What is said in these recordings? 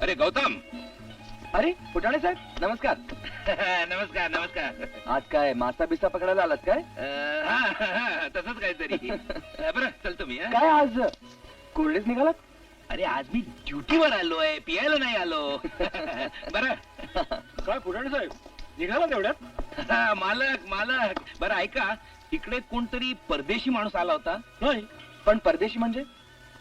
अरे गौतम. अरे फुटाणे साहेब नमस्कार. नमस्कार नमस्कार. आज काय मासा बिसा पकडायला आलात काय? तसंच काहीतरी. बरं चलतो मी. काय आज कोल्डेच निघालात? अरे आज मी ड्युटीवर आलोय, पियायला नाही आलो. बरं काय फुटाणे साहेब निघाला तेवढ्यात? मालक मालक बरं ऐका, इकडे कोणतरी परदेशी माणूस आला होता. नाही. पण परदेशी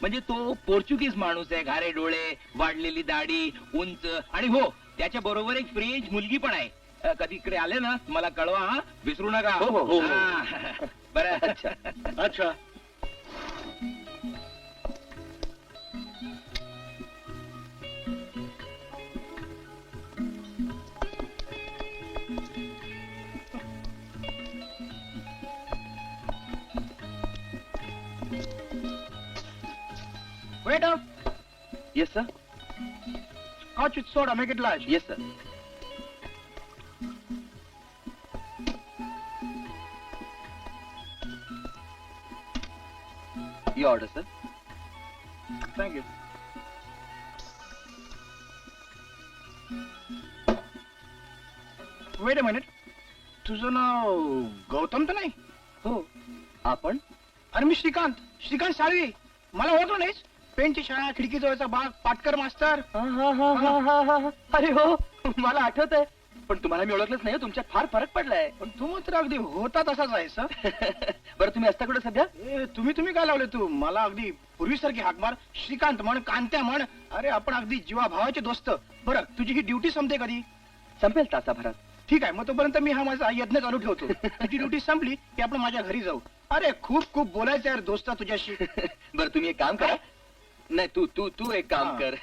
म्हणजे तो पोर्चुगीज माणूस आहे, घारे डोळे, वाढलेली दाढी, उंच, आणि हो त्याच्या बरोबर एक फ्रेंच मुलगी पण आहे. कधी इकडे आले ना मला कळवा हा, विसरू नका. हो, हो, हो. हा. बरं. अच्छा. Wait up. Yes sir. Scotch with soda, make it large. Yes sir. Your order sir. Thank you. Wait a minute. तुझं नाव गौतम तर नाही? हो. आपण? अरे मी श्रीकांत साळवी. मला ओळखलं नाहीस? पेनची शाळा, खिडकीजवळचा बाग, पाटकर मास्तर. अरे हो मला आठवत आहे. पण तुम्हाला मी ओळखलंच नाही. तुमच्यात फार फरक पडलाय. पण तू मात्र अगदी होता तसाच आहेस. बरं तुम्ही असता कुठे सध्या? तुम्ही काय लावले तू? मला अगदी पूर्वीसारखी हाक मार. श्रीकांत म्हण, कांत्या म्हण. अरे आपण अगदी जीवाभावाचे दोस्त. बरं तुझी ही ड्युटी संपते कधी? संपेल तासाभरात. ठीक आहे, मग तोपर्यंत मी हा माझा यज्ञ चालू ठेवतो. तुझी ड्युटी संपली की आपण माझ्या घरी जाऊ. अरे खूप बोलायचं यार दोस्ता तुझ्याशी. बरं तुम्ही एक काम करा. नाही तू एक काम हा. कर.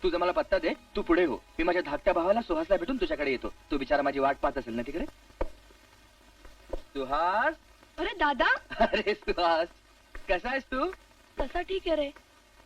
तुझा मला पत्ता दे. तू पुढे हो. मी माझ्या धाकट्या भावाला सुहासला भेटून तुझ्याकडे येतो. तो बिचारा माझी वाट पाहत असेल ना तिकडे. सुहास. अरे दादा, अरे सुहास कसा आहेस तू? तसा ठीक आहे रे,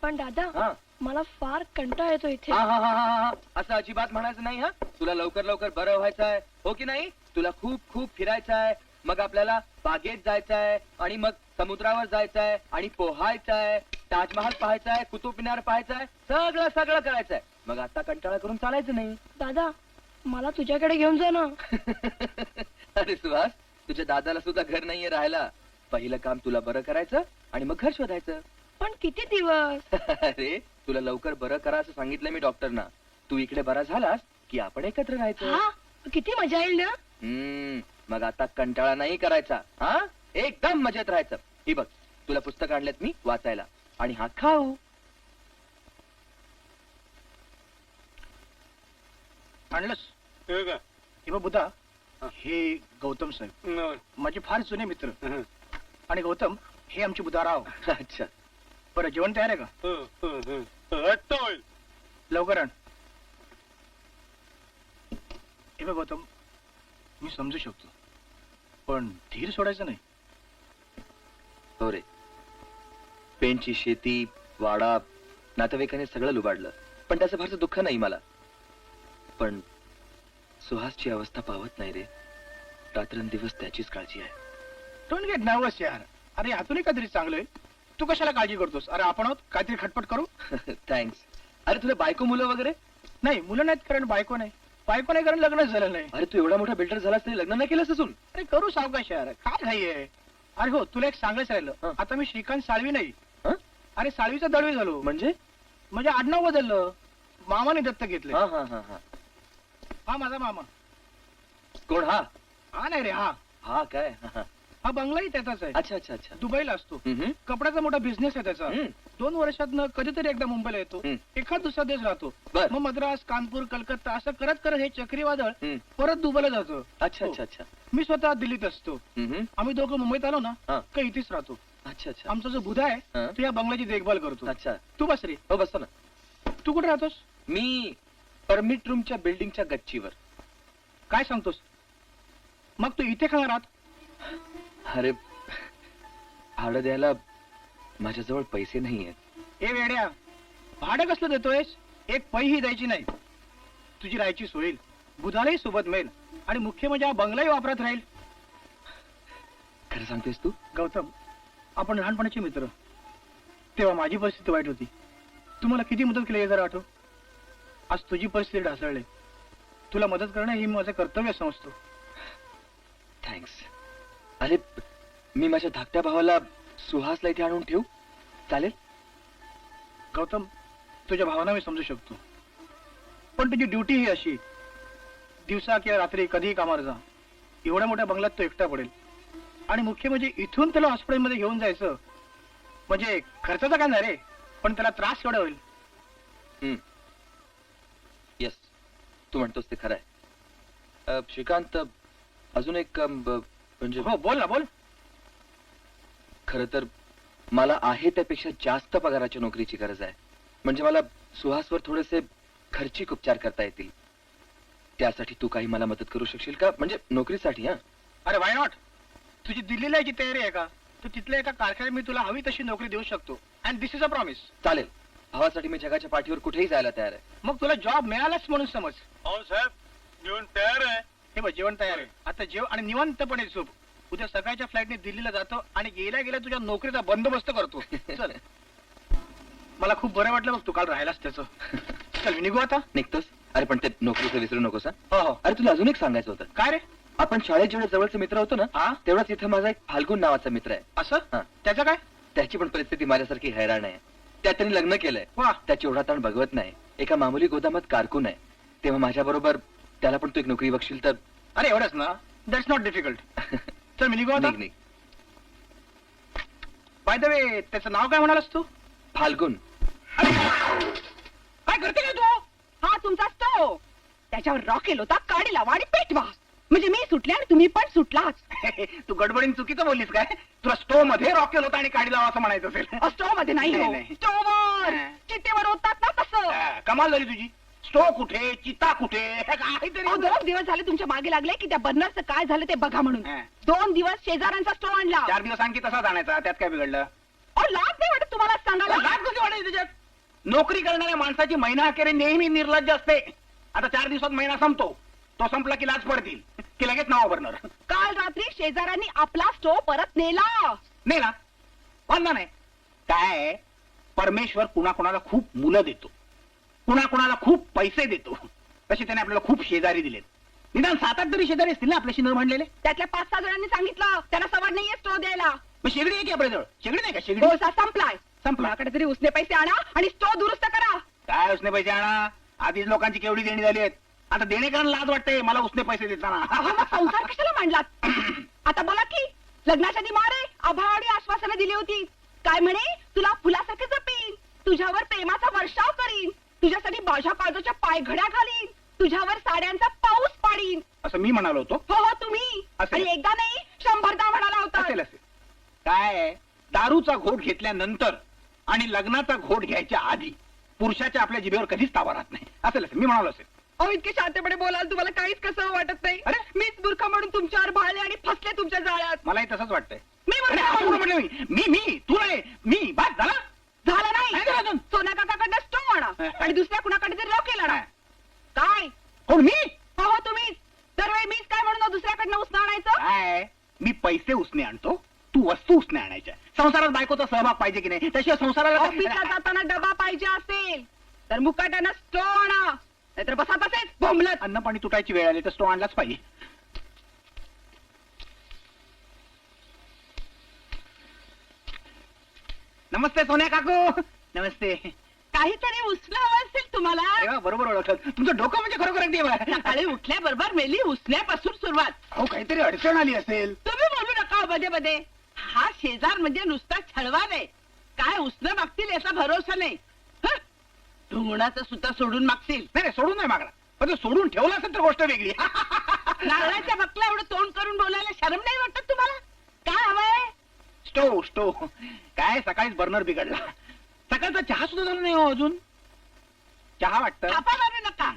पण दादा हा मला फार कंटाळा येतो इथे. हा असं अजिबात म्हणायचं नाही. हा तुला लवकर बरं व्हायचंय हो की नाही? तुला खूप फिरायचं आहे. मग आपल्याला बागेत जायचंय, आणि मग समुद्रावर जायचंय, आणि पोहायचंय, ताजमहाल पाहायचाय, कुतुब मिनार पाहायचाय, सगळं करायचंय. मग आता कंटाळा करून चालायचं नाही. दादा मला तुझ्याकडे घेऊन जा ना. अरे सुहास, तुझ्या दादाला सुद्धा घर नाहीये राहायला. पहिलं काम तुला बरं करायचं आणि मग घर शोधायचं. पण किती दिवस? अरे तुला लवकर बरं करा असं सांगितलं मी डॉक्टरना. तू इकडे बरा झालास की आपण एकत्र राहायचं. हा किती मजा येईल ना. मग आता कंटाळा नाही करायचा. हा एकदम मजेत राहायचं. ही बघ तुला पुस्तक आणलेत मी वाचायला, आणि हा खाऊ. आणलंस? हे बघ बुधा, हे गौतम साहेब माझे फार जुने मित्र. आणि गौतम हे आमचे बुधाराव. अच्छा. बरं जेवण तयार आहे का? लवकर आण. हे बघ गौतम, मी समजू शकतो, पण धीर सोडायचं नाही. हो रे. पेनची शेती, वाडा, नातेवाईकाने सगळं लुबाडलं, पण त्याचं फारसं दुःख नाही मला. पण सुहासची अवस्था पावत नाही रे. रात्रंदिवस त्याचीच काळजी आहे. डोंट गेट नर्वस यार. अरे यातूनही काहीतरी चांगलं आहे. तू कशाला काळजी करतोस? अरे आपण आहोत, काहीतरी खटपट करू. थँक्स. अरे तुला बायको मुलं वगैरे? नाही मुलं नाहीत, कारण बायको नाही कारण लग्नच झालं नाही. अरे तू एवढा मोठा बिल्डर झालास तरी लग्न नाही केलंस अजून? अरे करू सावकाश यार, काय घाई आहे? अरे हो तुला एक सांगायचं राहिलं. हं. आता मी श्रीकांत साळवी नाही. हं? अरे साळवीचा दळवी झालो. म्हणजे? म्हणजे आडनाव बदललं. मामाने दत्तक घेतलं. हा. हा माझा मामा. कोण हा? हा नाही रे, हा काय? हा बंगलाही त्याचाच आहे. अच्छा. दुबईला असतो. कपड्याचा मोठा बिझनेस आहे त्याचा. 2 वर्षातनं कधीतरी एकदा मुंबईला येतो. एखाद दुसरा देश राहतो. बर. मग मद्रास, कानपूर, कलकत्ता असं करत हे चक्रीवादळ हं. परत दुबईला जातो. अच्छा. मी स्वतः दिल्लीत असतो. आम्ही दोघं मुंबईत आलो ना हा. का इथेच राहतो. अच्छा. आमचा जो बुधा आहे हं. तो या बंगल्याची देखभाल करतो. अच्छा. तू बस रे. हो बसतो ना. तू कुठे राहतोस? मी परमिट रूमच्या बिल्डिंगच्या गच्चीवर. काय सांगतोस? मग तू इथे खाणार आहात? अरे भाडं द्यायला माझ्याजवळ पैसे नाहीयेत. ए वेड्या, भाडं कसलं देतोयस? एक पैही द्यायची नाही. तुझी राहायची सोय होईल, बुधालाही सोबत मिळेल, आणि मुख्य म्हणजे हा बंगलाही वापरात राहील. खरं सांगतेस तू? गौतम, आपण लहानपणाचे मित्र. तेव्हा माझी परिस्थिती वाईट होती. तुम्हाला किती मदत केली हे जरा आठव. आज तुझी परिस्थिती ढासळली. तुला मदत करणं ही माझं कर्तव्य समजतो. थँक्स. अरे मी माझ्या धाकट्या भावाला सुहासला इथे आणून ठेवू, चालेल? गौतम, तुझ्या भावना मी समजू शकतो, पण तुझी ड्युटी ही अशी, दिवसा किंवा रात्री कधीही कामावर जा. एवढ्या मोठ्या बंगल्यात तो एकटा पडेल, आणि मुख्य म्हणजे इथून त्याला हॉस्पिटलमध्ये घेऊन जायचं म्हणजे खर्चाचा काय नाही रे, पण त्याला त्रास केवढा होईल. येस, तू म्हणतोस ते खरं आहे. श्रीकांत, अजून एक म्हणजे हो, बोल ना, बोल. खरं तर मला आहे त्यापेक्षा जास्त पगाराच्या नोकरीची गरज आहे. म्हणजे मला सुहासवर थोडेसे खर्चिक उपचार करता येतील. त्यासाठी तू काही मला मदत करू शकशील का? म्हणजे नोकरीसाठी. हा, अरे वाय नॉट. तुझी दिल्लीला यायची तयारी आहे का? तू तिथल्या एका कारखान्यात मी तुला हवी तशी नोकरी देऊ शकतो, and this is a promise. चालेल. भावासाठी मी जगाच्या पाठीवर कुठेही जायला तयार आहे. मग तुला जॉब मिळालाच म्हणून समज. हो साहेब, जेवण तयार आहे. हे बघ, जेवण तयार आहे. आता जेव आणि निवांतपणे झोप. उद्या सकाळच्या फ्लाईटने दिल्लीला जातो आणि गेल्या गेल्या तुझ्या नोकरीचा बंदोबस्त करतो. चल. मला खूप बरं वाटलं बघ तू काल राहिलास त्याचं. चल, मी निघू आता. निघतोस? अरे पण ते नोकरीचं विसरू नकोस. हा? हो हो. अरे तुला अजून एक सांगायचं होतं. काय रे? आपण शाळेत जेवढे जवळचे मित्र होतो ना, हा? तेवढाच इथं माझा एक फाल्गुन नावाचा मित्र आहे. असं? हा. त्याचं काय? त्याची पण परिस्थिती माझ्यासारखी हैराण आहे. त्यात त्यांनी लग्न केलंय. वा. त्याची एवढा ताण भगवत नाही. एका मामूली गोदामात कारकून आहे. तेव्हा माझ्या बरोबर त्याला पण तू एक नोकरी बघशील तर. अरे एवढंच ना? That's not difficult. चल, मी निघू आता. निघ. बाय द वे, त्याचं नाव काय म्हणालास तू? फाल्गुन. काय करते काय तू? हा तुमचा स्टो. त्याच्यावर रॉकेल होता, काडी लावा आणि पेटवा. म्हणजे मी सुटले आणि तुम्ही पण सुटलाच. तू गडबडीने चुकीचं बोललीस काय? तुला स्टोव मध्ये रॉकेल होता आणि काडी लावा असं म्हणायचं असेल. स्टो मध्ये नाही हो, नाही. स्टोवर हा. चितेवर होतात ना तसं. कमाल झाली तुझी. स्टोव कुठे, चिता कुठे, काहीतरी. अहो, 2 दिवस झाले तुमच्या मागे लागले की त्या बर्नरचं काय झालं ते बघा म्हणून. हा. 2 दिवस शेजाऱ्यांचा स्टो आणला. 4 दिवस आणखी तसाच आणायचा, त्यात काय बिघडलं? अहो, लाज नाही वाटत तुम्हाला सांगायला? लाज कशी वाटायची तुझ्यात? नोकरी करणाऱ्या माणसाची महिना अखेरी नेहमी निर्लज्ज असते. आता 4 दिवसात महिना संपतो, तो संपला की लाज पडतील की लगेच नाव बर्नर. काल रात्री शेजाऱ्यांनी आपला स्टो परत नेला. नाही ना, वांधा नाही. काय, परमेश्वर कुणाकुणाला खूप मुलं देतो, कुणाकुणाला खूप पैसे देतो. तसे त्याने आपल्याला खूप शेजारी दिलेत. निदान 7-8 तरी शेजारी असतील ना आपल्याशी न म्हणलेले. त्यातल्या 5-6 जणांनी सांगितलं त्यांना सवड नाहीये स्टो द्यायला. मग शेगडी आहे की आपल्याजवळ? शेगडी नाही का? शेगडी कोळसा संपलाय. संपला. माझ्याकडे तरी उसने पैसे आणा आणि स्टो दुरुस्त करा. काय उसने पैसे आणा? आधीच लोकांची केवढी देणी झाली आहेत. आता देणेकरांना लाज वाटते मला उसने पैसे देताना. अहो, मग संसार कशाला मांडलात? आता बोला की, लग्नाच्या आधी मारे आभाळी आश्वासनं दिली होती. काय म्हणे, तुला फुलासारखे जपीन, तुझ्यावर प्रेमाचा वर्षाव करीन, तुझ्यासाठी माझ्या काळजाच्या पायघड्या घालीन, तुझ्यावर साड्यांचा पाऊस पाडीन. असं मी म्हणालो होतो. हो हो, तुम्ही. असेल. आणि एकदा नाही 100दा म्हणाला होता. असेल असेल. काय, दारूचा घोट घेतल्यानंतर आणि लग्नाचा घोट घ्यायच्या आधी पुरुषाच्या आपल्या जिभेवर कधीच ताबा राहत नाही. असेल असेल, मी म्हणालो असेल. अहो, इतके शांतपणे बोलाल तुम्हाला काहीच कसं वाटत नाही. अरे? मीच बुरखा म्हणून तुमच्यावर भाळले आणि फसले तुमच्या जाळ्यात. मलाही तसंच वाटतंय. मी अरे, म्हणते, आपण म्हटलं मी तू नाही, मी बस झाला. झालं नाही नाही. झालं अजून. सोन्या काकाकडनं स्टो आणा आणि दुसऱ्या कुणाकडे तरी रॉकेल आणा. हा. काय? कोण मी? हो हो, तुम्हीच. दरवेळी मीच काय म्हणून दुसऱ्याकडनं उसनं आणायचं? काय, मी पैसे उसने आणतो, तू वस्तू उसने आणायच्या. संसारात बायकोचा सहभाग पाहिजे की नाही? त्याशिवाय संसाराला ऑफिसला जाताना डबा पाहिजे असेल तर मुकाट्यानं स्टो आणा, नाहीतर बसा तसेच बोंबलत. अन्न पाणी तुटायची वेळ आली तर स्टो आणलाच पाहिजे. नमस्ते सोन्या काकू. नमस्ते. काहीतरी उसणं हवं असेल तुम्हाला. अरे वा, बरोबर ओळखलं. तुमचं डोकं म्हणजे खरोखर अगदी बरं. सकाळी उठल्याबरोबर मेली उसण्यापासून सुरुवात. अहो, काहीतरी अडचण आली असेल. तुम्ही बोलू नका मध्ये मध्ये. हा शेजार म्हणजे नुसता छळवा नाही, काय उसणं मागतील याचा भरोसा नाही. हं? ढुंगणाचं सुद्धा सोडून मागतील. नाही नाही, सोडून नाही मागला, पण तो सोडून ठेवला असेल तर गोष्ट वेगळी. नारळाच्या बकला एवढं तोंड करून बोलायला शरम नाही वाटत तुम्हाला? काय हवंय? स्टो काय, सकाळीच बर्नर बिघडला. सकाळचा चहा सुद्धा झाला नाही हो अजून. चहा वाटतं. थापा मारू नका.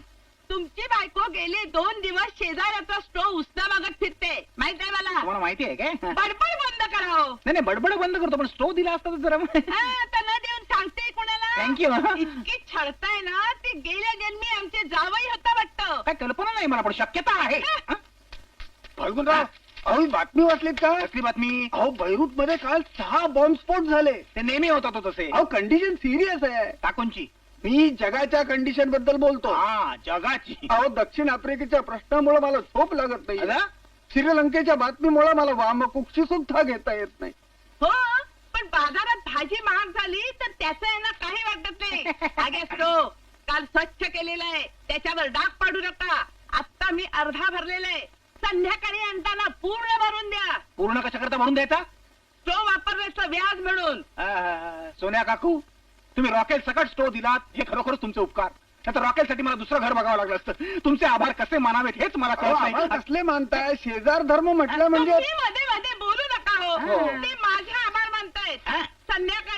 तुमची बायको गेले 2 दिवस शेजाऱ्याचा स्टो उसना मागत फिरते, माहित आहे मला. तुम्हाला माहिती आहे काय? नाही बडबड बंद करा हो. नाही, बडबड बंद करतो, पण स्टो दिला असता तर जरा. हा, आता न देऊन सांगते कोणाला. थँक्यू. इतकी छळताय ना, ते गेल्या जन्मी आमचे जावई होता वाटतं. काय कल्पना नाही मला, पण शक्यता आहे. फाल्गुनराव, अहो बातमी वाचलीत का? कसली बातमी? अहो, बैरूत मध्ये काल 6 बॉम्बस्फोट झाले. ते नेहमी होतात हो तसे. अहो, कंडिशन सिरियस आहे. काकूंची मी जगाच्या कंडिशन बद्दल बोलतो. हा जगाची अहो दक्षिण आफ्रिकेच्या प्रश्नामुळे मला झोप लागत नाही. अला? श्रीलंकेच्या बातमीमुळे मला वामकुक्षी सुद्धा घेता येत नाही. हो पण बाजारात भाजी महाग झाली तर त्याचं यांना काही वाटत नाही. अगे तो काल स्वच्छ केलेलं आहे, त्याच्यावर डाग पाडू नका. आता मी अर्धा भरलेला आहे, संध्याकाळी आणताना पूर्ण भरून द्या. पूर्ण कशा करता म्हणून द्यायचा? तो वापरण्याचं व्याज म्हणून. सोन्या काकू, तुम्ही रॉकेल सकट स्टोव दिलात हे खरोखरच तुमचे उपकार. तर रॉकेलसाठी मला दुसरं घर बघावं लागलं असतं. तुमचे आभार कसे मानावेत हेच मला कळत नाही. कसले मानताय? शेजार धर्म म्हटलं म्हणजे तुम्ही मध्ये मध्ये बोलू नका हो. हो. ते माझे आभार मानतायत. संध्याकाळी